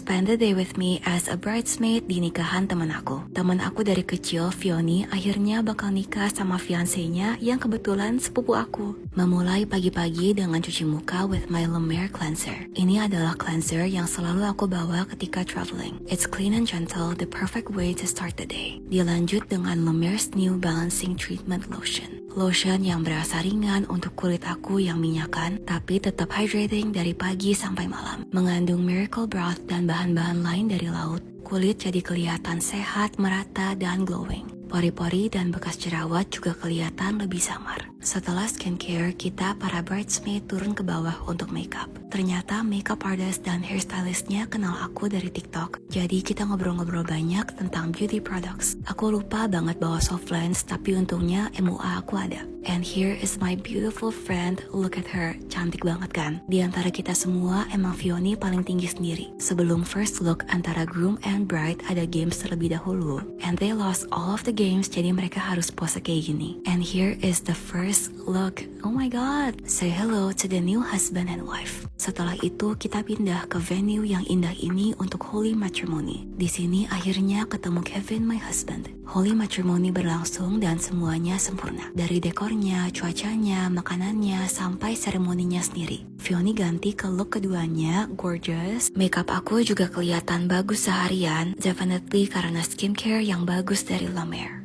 spend the day with me as a bridesmaid di nikahan teman aku. Teman aku dari kecil, Fioni, akhirnya bakal nikah sama fiancé-nya yang kebetulan sepupu aku. Memulai pagi-pagi dengan cuci muka with my La Mer cleanser. Ini adalah cleanser yang selalu aku bawa ketika traveling. It's clean and gentle, the perfect way to start the day. Dilanjut dengan La Mer's New Balancing Treatment Lotion. Lotion yang berasa ringan untuk kulit aku yang minyakan, tapi tetap hydrating dari pagi sampai malam. Mengandung miracle broth dan bahan-bahan lain dari laut, kulit jadi kelihatan sehat, merata, dan glowing. Pori-pori dan bekas jerawat juga kelihatan lebih samar. Setelah skincare, kita para bridesmaid turun ke bawah untuk makeup. Ternyata makeup artist dan hairstylistnya kenal aku dari TikTok, jadi kita ngobrol-ngobrol banyak tentang beauty products. Aku lupa banget bawa soft lens, tapi untungnya MUA aku ada. And here is my beautiful friend, look at her, cantik banget kan? Di antara kita semua, emang Fioni paling tinggi sendiri. Sebelum first look antara groom and bride ada games terlebih dahulu, and they lost all of the games, jadi mereka harus pose kayak gini. And here is the first look. Oh my god, say hello to the new husband and wife. Setelah itu kita pindah ke venue yang indah ini untuk holy matrimony. Di sini akhirnya ketemu Kevin, my husband. Holy matrimony berlangsung dan semuanya sempurna. Dari dekornya, cuacanya, makanannya, sampai seremoninya sendiri. Fioni ganti ke look keduanya, gorgeous. Makeup aku juga kelihatan bagus seharian, definitely karena skincare yang bagus dari La Mer.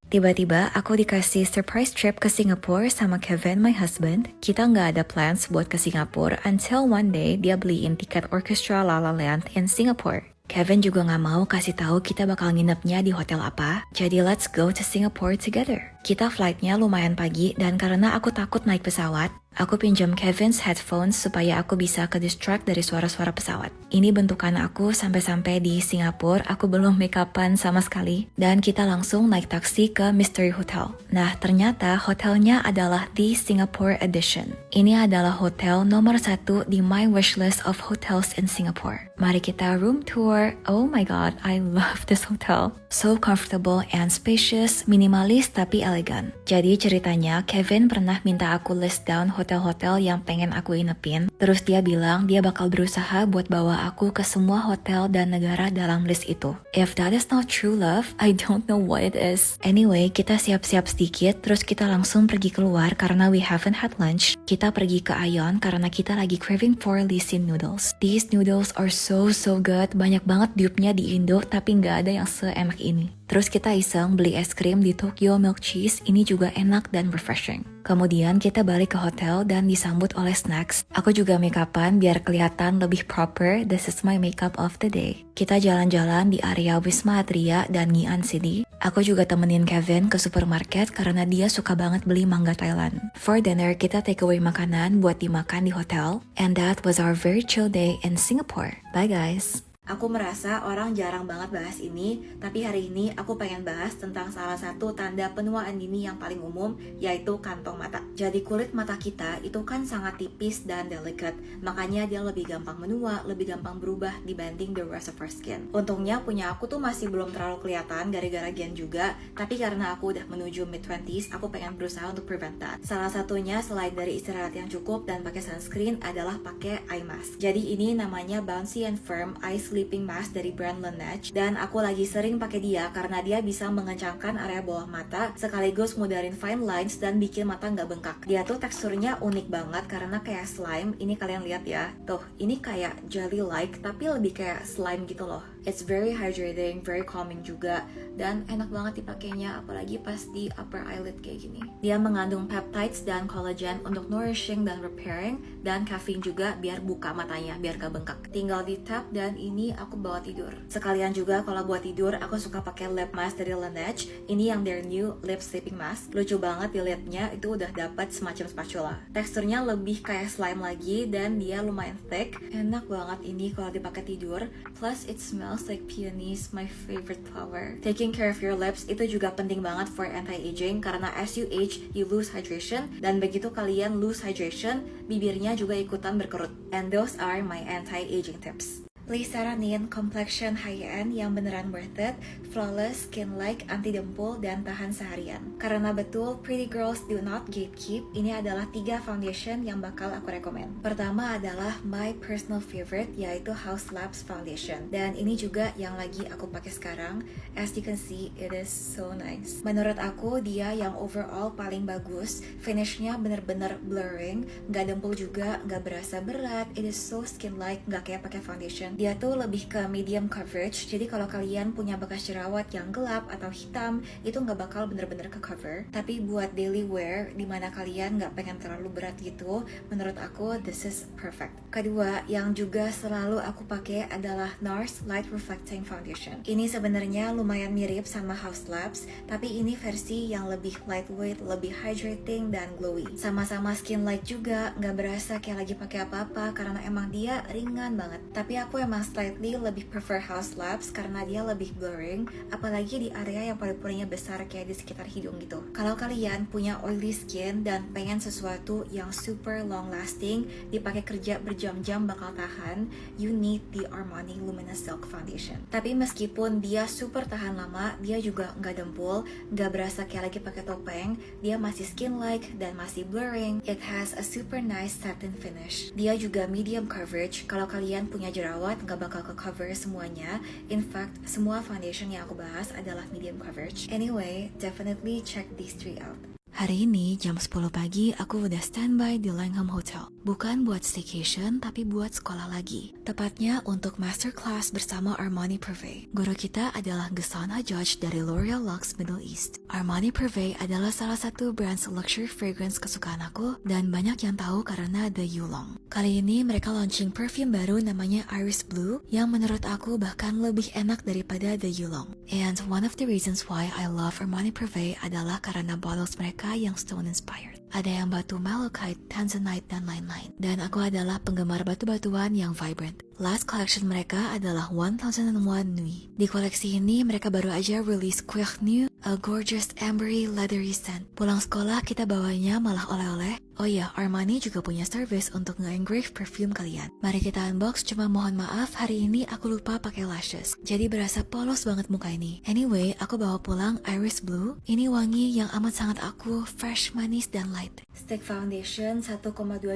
Tiba-tiba aku dikasih surprise trip ke Singapura sama Kevin, my husband. Kita nggak ada plans buat ke Singapura until one day dia beliin tiket orchestra La La Land in Singapore. Kevin juga nggak mau kasih tahu kita bakal nginepnya di hotel apa, jadi let's go to Singapore together. Kita flightnya lumayan pagi dan karena aku takut naik pesawat, aku pinjam Kevin's headphones supaya aku bisa ke distract dari suara-suara pesawat. Ini bentukan aku sampai-sampai di Singapura, aku belum make upan sama sekali. Dan kita langsung naik taksi ke Mystery Hotel. Nah, ternyata hotelnya adalah The Singapore Edition. Ini adalah hotel nomor 1 di my wishlist of hotels in Singapore. Mari kita room tour. Oh my god, I love this hotel. So comfortable and spacious, minimalis tapi elegan. Jadi ceritanya, Kevin pernah minta aku list down hotel-hotel yang pengen aku inepin. Terus dia bilang dia bakal berusaha buat bawa aku ke semua hotel dan negara dalam list itu. If that is not true love, I don't know what it is. Anyway, kita siap-siap sedikit, terus kita langsung pergi keluar karena we haven't had lunch. Kita pergi ke Aeon karena kita lagi craving for Lissin noodles. These noodles are so good. Banyak banget dupe-nya di Indo, tapi nggak ada yang seenak ini. Terus kita iseng beli es krim di Tokyo Milk Cheese, ini juga enak dan refreshing. Kemudian kita balik ke hotel dan disambut oleh snacks. Aku juga make upan biar kelihatan lebih proper, this is my makeup of the day. Kita jalan-jalan di area Wisma Atria dan Ngee Ann City. Aku juga temenin Kevin ke supermarket karena dia suka banget beli mangga Thailand. For dinner, kita take away makanan buat dimakan di hotel. And that was our very chill day in Singapore. Bye guys! Aku merasa orang jarang banget bahas ini, tapi hari ini aku pengen bahas tentang salah satu tanda penuaan dini yang paling umum, yaitu kantong mata. Jadi kulit mata kita itu kan sangat tipis dan delicate, makanya dia lebih gampang menua, lebih gampang berubah dibanding the rest of our skin. Untungnya punya aku tuh masih belum terlalu kelihatan gara-gara gen juga, tapi karena aku udah menuju mid-20s, aku pengen berusaha untuk prevent that. Salah satunya selain dari istirahat yang cukup dan pakai sunscreen adalah pakai eye mask. Jadi ini namanya Bouncy and Firm Eye Sleeping Mask dari brand Laneige, dan aku lagi sering pakai dia karena dia bisa mengencangkan area bawah mata sekaligus mudahin fine lines dan bikin mata nggak bengkak. Dia tuh teksturnya unik banget karena kayak slime. Ini kalian lihat ya, tuh ini kayak jelly like tapi lebih kayak slime gitu loh. It's very hydrating, very calming juga, dan enak banget dipakainya apalagi pas di upper eyelid kayak gini. Dia mengandung peptides dan collagen untuk nourishing dan repairing, dan caffeine juga biar buka matanya, biar gak bengkak. Tinggal di tap dan ini aku bawa tidur. Sekalian juga kalau buat tidur aku suka pakai lip mask dari Laneige. Ini yang their new lip sleeping mask. Lucu banget di lipnya itu udah dapat semacam spatula. Teksturnya lebih kayak slime lagi dan dia lumayan thick. Enak banget ini kalau dipakai tidur. Plus it smells like peonies, my favorite flower. Taking care of your lips itu juga penting banget for anti-aging karena as you age, you lose hydration, dan begitu kalian lose hydration, bibirnya juga ikutan berkerut. And those are my anti-aging tips. Lisaranin complexion high-end yang beneran worth it, flawless, skin-like, anti-dempul, dan tahan seharian. Karena betul, pretty girls do not gatekeep, ini adalah 3 foundation yang bakal aku rekomen. Pertama adalah my personal favorite, yaitu Haus Labs Foundation. Dan ini juga yang lagi aku pakai sekarang. As you can see, it is so nice. Menurut aku, dia yang overall paling bagus. Finishnya bener-bener blurring, gak dempul juga, gak berasa berat. It is so skin-like, gak kayak pakai foundation. Dia tuh lebih ke medium coverage, jadi kalau kalian punya bekas jerawat yang gelap atau hitam, itu nggak bakal bener-bener ke cover. Tapi buat daily wear, dimana kalian nggak pengen terlalu berat gitu, menurut aku this is perfect. Kedua, yang juga selalu aku pakai adalah NARS Light Reflecting Foundation. Ini sebenarnya lumayan mirip sama Haus Labs, tapi ini versi yang lebih lightweight, lebih hydrating dan glowy. Sama-sama skin light juga, nggak berasa kayak lagi pakai apa-apa karena emang dia ringan banget. Tapi aku emang slightly lebih prefer Haus Labs karena dia lebih blurring, apalagi di area yang pori-porinya besar kayak di sekitar hidung gitu. Kalau kalian punya oily skin dan pengen sesuatu yang super long lasting, dipakai kerja berjam-jam bakal tahan, you need the Armani Luminous Silk Foundation. Tapi meskipun dia super tahan lama, dia juga nggak dempul, nggak berasa kayak lagi pakai topeng, dia masih skin-like dan masih blurring. It has a super nice satin finish. Dia juga medium coverage, kalau kalian punya jerawat, nggak bakal ke cover semuanya. In fact, semua foundation yang aku bahas adalah medium coverage. Anyway, definitely check these 3 out. Hari ini jam 10 pagi aku udah standby di Langham Hotel. Bukan buat staycation tapi buat sekolah lagi. Tepatnya untuk masterclass bersama Armani Privé. Guru kita adalah Ghassan Hajjaj dari L'Oreal Luxe Middle East. Armani Privé adalah salah satu brand luxury fragrance kesukaan aku dan banyak yang tahu karena The Yulong. Kali ini mereka launching perfume baru namanya Iris Blue yang menurut aku bahkan lebih enak daripada The Yulong. And one of the reasons why I love Armani Privé adalah karena bottles mereka yang stone inspired. Ada yang batu malachite, tanzanite, dan lain-lain. Dan aku adalah penggemar batu-batuan yang vibrant. Last collection mereka adalah 1001 Nuit. Di koleksi ini mereka baru aja release Quick New, a gorgeous ambery leathery scent. Pulang sekolah kita bawanya malah oleh-oleh. Oh iya, Armani juga punya service untuk nge-engrave perfume kalian. Mari kita unbox, cuma mohon maaf hari ini aku lupa pakai lashes. Jadi berasa polos banget muka ini. Anyway, aku bawa pulang Iris Blue. Ini wangi yang amat sangat aku, fresh, manis, dan light. Stick Foundation 1,2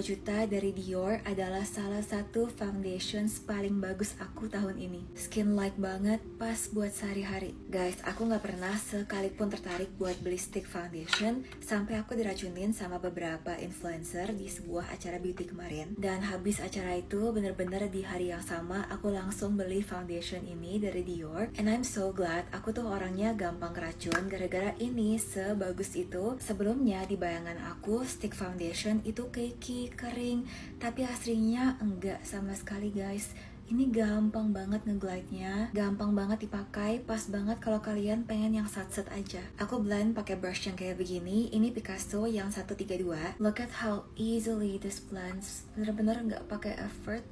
juta dari Dior adalah salah satu foundation paling bagus aku tahun ini. Skin like banget, pas buat sehari-hari. Guys, aku gak pernah sekalipun tertarik buat beli stick foundation sampai aku diracunin sama beberapa influencer di sebuah acara beauty kemarin. Dan habis acara itu bener-bener di hari yang sama aku langsung beli foundation ini dari Dior. And I'm so glad, aku tuh orangnya gampang keracun gara-gara ini sebagus itu. Sebelumnya di bayangan aku stick foundation itu cakey, kering, tapi aslinya enggak sama sekali guys. Ini gampang banget ngeglide-nya, gampang banget dipakai, pas banget kalau kalian pengen yang sat-set aja. Aku blend pakai brush yang kayak begini, ini Picasso yang 132. Look at how easily this blends, bener-bener nggak pakai effort.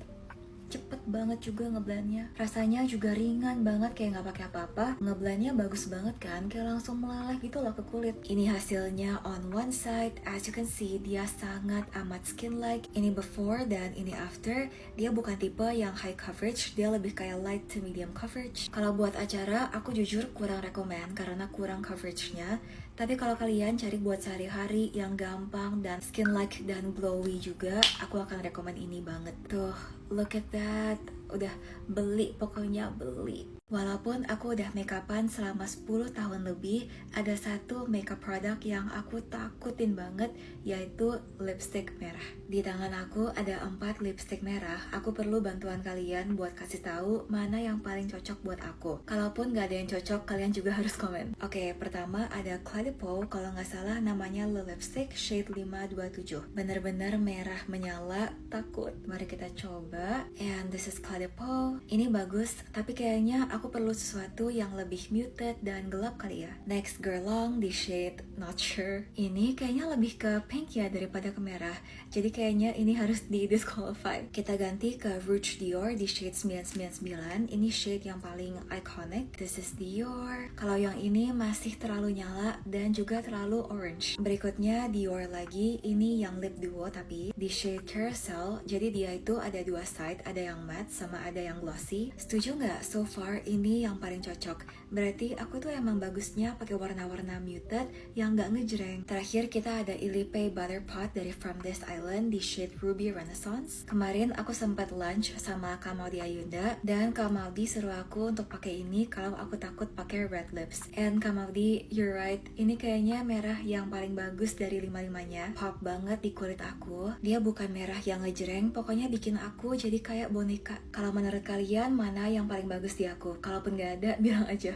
Cepet banget juga ngeblendnya. Rasanya juga ringan banget kayak nggak pakai apa-apa. Ngeblendnya bagus banget kan, kayak langsung meleleh gitu loh ke kulit. Ini hasilnya on one side. As you can see, dia sangat amat skin-like. Ini before dan ini after. Dia bukan tipe yang high coverage, dia lebih kayak light to medium coverage. Kalau buat acara, aku jujur kurang rekomen karena kurang coveragenya. Tapi kalau kalian cari buat sehari-hari yang gampang dan skin-like dan glowy juga, aku akan rekomen ini banget. Tuh, look at that. Udah beli, pokoknya beli. Walaupun aku udah makeupan selama 10 tahun lebih, ada satu makeup product yang aku takutin banget, yaitu lipstick merah. Di tangan aku ada 4 lipstick merah. Aku perlu bantuan kalian buat kasih tahu mana yang paling cocok buat aku. Kalaupun gak ada yang cocok, kalian juga harus komen. Oke, pertama ada Clé de Peau, kalau nggak salah namanya Le Lipstick shade 527. Bener-bener merah menyala, takut. Mari kita coba. And this is Clé de Peau. Ini bagus, tapi kayaknya aku perlu sesuatu yang lebih muted dan gelap kali ya. Next, Guerlain di shade Not Sure. Ini kayaknya lebih ke pink ya daripada ke merah. Jadi kayaknya ini harus di disqualify. Kita ganti ke Rouge Dior di shade 999. Ini shade yang paling iconic. This is Dior. Kalau yang ini masih terlalu nyala dan juga terlalu orange. Berikutnya Dior lagi. Ini yang lip duo tapi di shade Carousel. Jadi dia itu ada 2 side, ada yang matte sama sama ada yang glossy. Setuju nggak? So far ini yang paling cocok. Berarti aku tuh emang bagusnya pakai warna-warna muted yang nggak ngejreng. Terakhir kita ada Ilipe Butter Pot dari From This Island di shade Ruby Renaissance. Kemarin aku sempat lunch sama Kamaldi Ayunda dan Kamaldi suruh aku untuk pakai ini kalau aku takut pakai red lips. And Kamaldi, you're right. Ini kayaknya merah yang paling bagus dari lima-limanya. Pop banget di kulit aku. Dia bukan merah yang ngejreng, pokoknya bikin aku jadi kayak boneka. Kalau menurut kalian mana yang paling bagus di aku? Kalaupun nggak ada, bilang aja.